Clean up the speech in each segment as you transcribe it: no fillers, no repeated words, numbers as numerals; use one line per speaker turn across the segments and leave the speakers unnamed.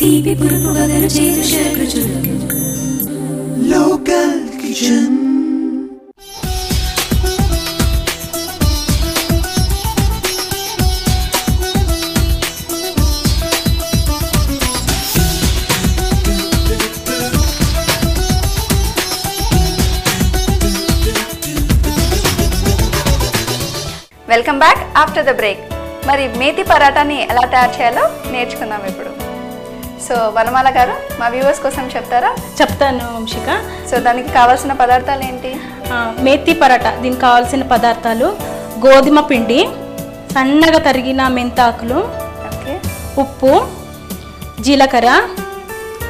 తీపి పురుపు వగరు చేదు షడ్రుచులు local kitchen.
Welcome back after the break. మరి మేతి పరాటాని ఎలా తయారు చేయాలో నేర్చుకుందాం ఇప్పుడు. సో వనమాల గారు మా వ్యూవర్స్ కోసం చెప్తారా?
చెప్తాను వంశిక.
సో దానికి కావాల్సిన పదార్థాలు ఏంటి?
మేతి పరాటా దీనికి కావాల్సిన పదార్థాలు గోధుమ పిండి, సన్నగా తరిగిన మెంతాకులు,
ఓకే,
ఉప్పు, జీలకర్ర,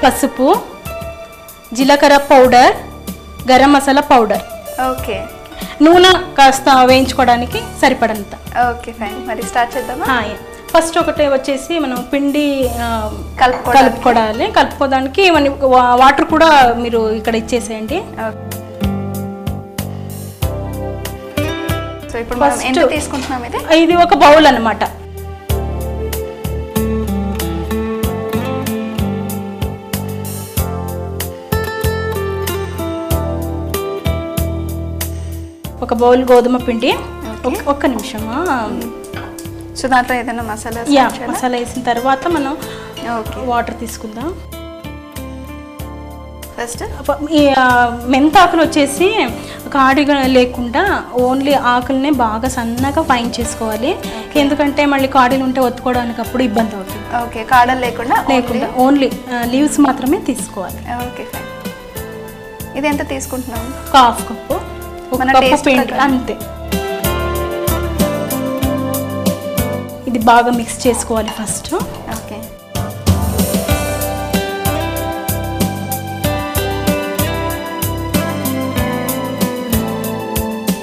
పసుపు, జీలకర్ర powder, garam masala powder,
okay,
నూనె కాస్త వేయించుకోవడానికి సరిపడంత.
Okay fine. మరి స్టార్ట్ చేద్దామా?
ఫస్ట్ ఒకటి వచ్చేసి మనం పిండి
కలుపుకోవాలి.
కలుపుకోవడానికి వాటర్ కూడా మీరు ఇక్కడ ఇచ్చేసేయండి.
సో ఇప్పుడు మనం ఎంత తీసుకుంటున్నాం?
ఇది ఒక బౌల్ అన్నమాట. ఒక బౌల్ గోధుమ పిండి. ఒక్క నిమిషమా.
సో దాంట్లో ఏదైనా మసాలా
మసాలా వేసిన తర్వాత మనం వాటర్ తీసుకుందాం.
ఫస్ట్
ఈ మెంతాకులు వచ్చేసి కాడిగా లేకుండా ఓన్లీ ఆకుల్ని బాగా సన్నగా ఫైన్ చేసుకోవాలి. ఎందుకంటే మళ్ళీ కాడీలు ఉంటే ఒత్తుకోవడానికి అప్పుడు ఇబ్బంది అవుతుంది.
ఓకే, కాడలు లేకుండా
ఓన్లీ లీవ్స్ మాత్రమే తీసుకోవాలి.
Okay fine. ఇది ఎంత తీసుకుంటున్నాం?
హాఫ్ కప్పు, ఒక కప్పు పిండి అంతే. ఇది బాగా మిక్స్ చేసుకోవాలి ఫస్ట్.
ఓకే,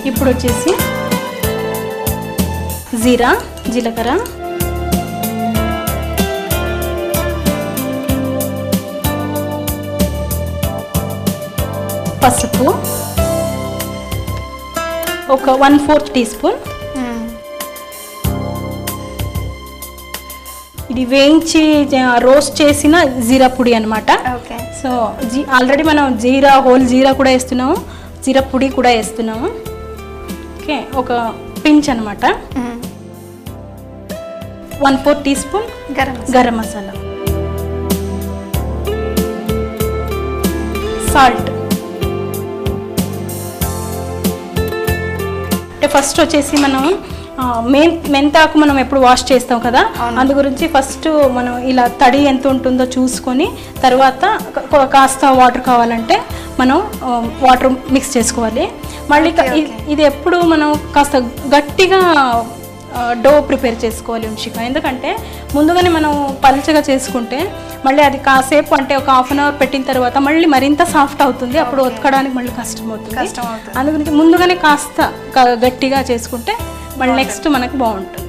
ఇప్పుడు వచ్చేసి జీలకర్ర, పసుపు ఒక 1/4 టీ స్పూన్. ఇది వేయించి రోస్ట్ చేసిన జీరా పొడి అనమాట. సో ఆల్రెడీ మనం హోల్ జీరా కూడా వేస్తున్నాము, జీరా పొడి కూడా వేస్తున్నాము. ఓకే, ఒక పించ్ అనమాట. 1/4 teaspoon garam masala, salt. అంటే ఫస్ట్ వచ్చేసి మనం మెంతాకు మనం ఎప్పుడు వాష్ చేస్తాం కదా, అందు గురించి ఫస్ట్ మనం ఇలా తడి ఎంత ఉంటుందో చూసుకొని తర్వాత కాస్త వాటర్ కావాలంటే మనం వాటర్ మిక్స్ చేసుకోవాలి. మళ్ళీ ఇది ఎప్పుడు మనం కాస్త గట్టిగా డో ప్రిపేర్ చేసుకోవాలి వంశిక. ఎందుకంటే ముందుగానే మనం పలుచగా చేసుకుంటే మళ్ళీ అది కాసేపు అంటే ఒక హాఫ్ అన్ అవర్ పెట్టిన తర్వాత మళ్ళీ మరింత సాఫ్ట్ అవుతుంది, అప్పుడు ఉతకడానికి మళ్ళీ కష్టం అవుతుంది. అందు గురించి ముందుగానే కాస్త గట్టిగా చేసుకుంటే మళ్ళీ నెక్స్ట్ మనకు బాగుంటుంది.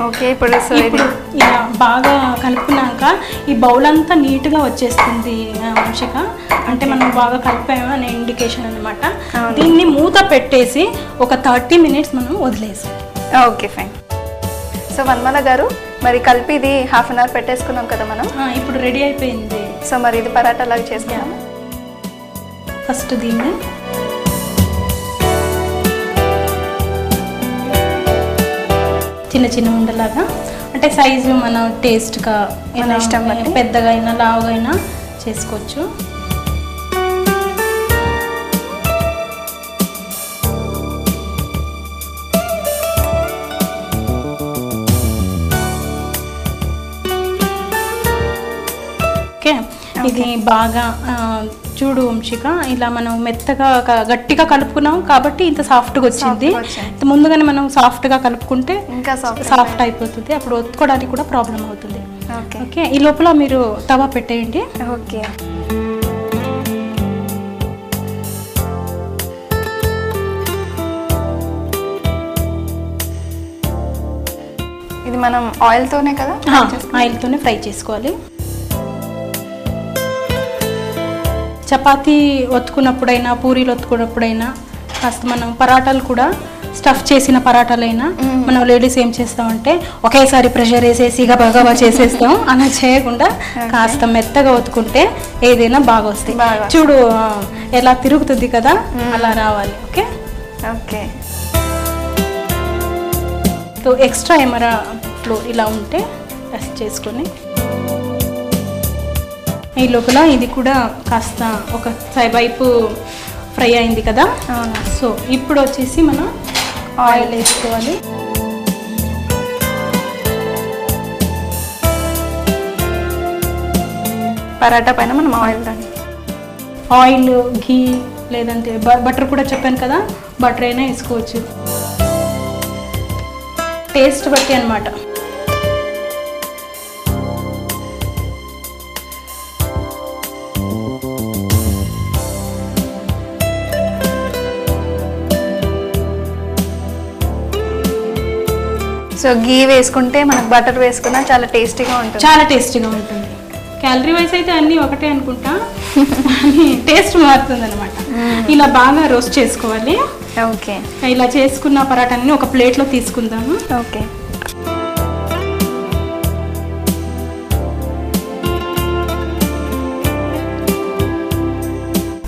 ఓకే, ఇప్పుడు
ఇలా బాగా కలుపుకున్నాక ఈ బౌల్ అంతా నీట్గా వచ్చేస్తుంది వంశిక. అంటే మనం బాగా కలిపాము అనే ఇండికేషన్ అనమాట. దీన్ని మూత పెట్టేసి ఒక 30 మినిట్స్ మనం వదిలేసాం.
Okay fine. సో వనమాల గారు, మరి కలిపి ఇది హాఫ్ అన్ అవర్ పెట్టేసుకున్నాం కదా మనం.
ఇప్పుడు రెడీ అయిపోయింది.
సో మరి ఇది పరాటా లాగా చేసుకున్నాము.
ఫస్ట్ దీన్ని చిన్న చిన్న ఉండలాగా, అంటే సైజు మన టేస్ట్గా
ఇష్టం,
పెద్దగా అయినా లావుగా అయినా చేసుకోవచ్చు. ఓకే, ఇది బాగా చూడు వంశిక, ఇలా మనం మెత్తగా గట్టిగా కలుపుకున్నాం కాబట్టి ఇంత సాఫ్ట్గా వచ్చింది. ముందుగానే మనం సాఫ్ట్గా కలుపుకుంటే ఇంకా సాఫ్ట్ అయిపోతుంది, అప్పుడు ఒత్తుకోవడానికి కూడా ప్రాబ్లం అవుతుంది. ఓకే, ఈ లోపల మీరు తవా పెట్టేయండి.
ఓకే, ఇది మనం ఆయిల్తోనే కదా?
ఆయిల్తోనే ఫ్రై చేసుకోవాలి. చపాతీ ఒత్తుకున్నప్పుడైనా పూరీలు ఒత్తుకున్నప్పుడైనా కాస్త మనం పరాటాలు కూడా స్టఫ్ చేసిన పరాటాలైనా మనం లేడీస్ ఏం చేస్తామంటే ఒకేసారి ప్రెషర్ వేసేసి గబగబా చేసేస్తాం. అలా చేయకుండా కాస్త మెత్తగా ఒత్తుకుంటే ఏదైనా బాగా వస్తాయి. చూడు ఎలా తిరుగుతుంది కదా, అలా రావాలి. Okay
okay.
సో ఎక్స్ట్రా ఏమరా ఇలా ఉంటే టెస్ట్ చేసుకొని ఈ లోపల ఇది కూడా కాస్త ఒక వైపు ఫ్రై అయింది కదా. సో ఇప్పుడు వచ్చేసి మనం ఆయిల్ వేసుకోవాలి.
పరాటా పైన మనం ఆయిల్
ఘీ లేదంటే బటర్ కూడా చెప్పాను కదా, బటర్ అయినా వేసుకోవచ్చు, టేస్ట్ బట్టి అన్నమాట.
సో ఘీ వేసుకుంటే మనకు బటర్ వేసుకున్నా చాలా టేస్టీగా ఉంటుంది.
చాలా టేస్టీగా ఉంటుంది. క్యాలరీ వైజ్ అయితే అన్నీ ఒకటే అనుకుంటా, టేస్ట్ మారుతుంది అనమాట. ఇలా బాగా రోస్ట్ చేసుకోవాలి.
ఓకే.
ఇలా చేసుకున్న పరాటాన్ని ఒక ప్లేట్లో తీసుకుందాము.
Okay.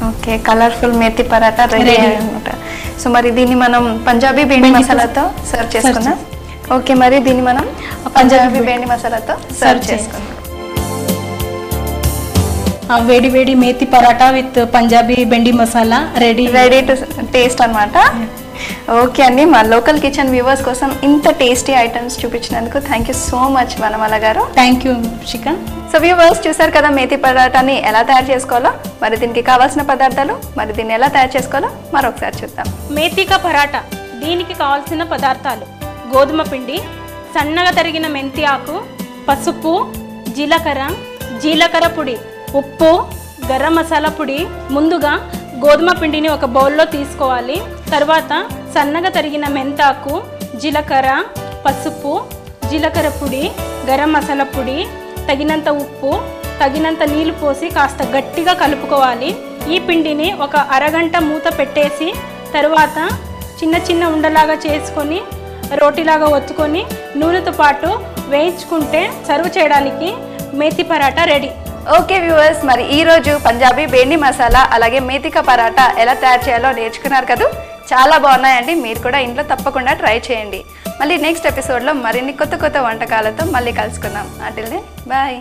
Okay, colourful methi paratha ready అనమాట. సో మరి దీన్ని మనం పంజాబీ బెండి మసాలాతో సర్వ్ చేసుకుందాం. ఓకే, మరి దీన్ని మనం పంజాబీ బెండి మసాలాతో సర్వ్ చేసుకుందాం.
వేడి వేడి methi paratha with Punjabi bhindi masala ready
to taste అనమాట. ఓకే అండి, మా లోకల్ కిచెన్ వ్యూవర్స్ కోసం ఇంత టేస్టీ ఐటమ్స్ చూపించినందుకు thank you so much Vanamala garu.
Thank you Shikha.
So viewers చూసారు కదా మేతి పరాటాని ఎలా తయారు చేసుకోవాలో, మరి దీనికి కావాల్సిన పదార్థాలు, మరి దీన్ని ఎలా తయారు చేసుకోవాలో మరొకసారి చూద్దాం.
మేతికా పరాటా, దీనికి కావాల్సిన పదార్థాలు: గోధుమ పిండి, సన్నగా తరిగిన మెంతి ఆకు, పసుపు, జీలకర్ర పొడి, ఉప్పు, గరం మసాలా పొడి. ముందుగా గోధుమ పిండిని ఒక బౌల్లో తీసుకోవాలి. తర్వాత సన్నగా తరిగిన మెంతాకు, జీలకర్ర, పసుపు, జీలకర్ర పొడి, గరం మసాలా పొడి, తగినంత ఉప్పు, తగినంత నీళ్లు పోసి కాస్త గట్టిగా కలుపుకోవాలి. ఈ పిండిని ఒక అరగంట మూత పెట్టేసి తర్వాత చిన్న చిన్న ఉండలాగా చేసుకొని రోటీలాగా ఒత్తుకొని నూనెతో పాటు వేయించుకుంటే సర్వ్ చేయడానికి methi paratha ready.
Okay viewers, మరి ఈరోజు పంజాబీ బెండి మసాలా అలాగే మేతికా పరాటా ఎలా తయారు చేయాలో నేర్చుకున్నారు కదా. చాలా బాగున్నాయండి, మీరు కూడా ఇంట్లో తప్పకుండా ట్రై చేయండి. మళ్ళీ నెక్స్ట్ ఎపిసోడ్లో మరిన్ని కొత్త కొత్త వంటకాలతో మళ్ళీ కలుసుకుందాం. Until then bye.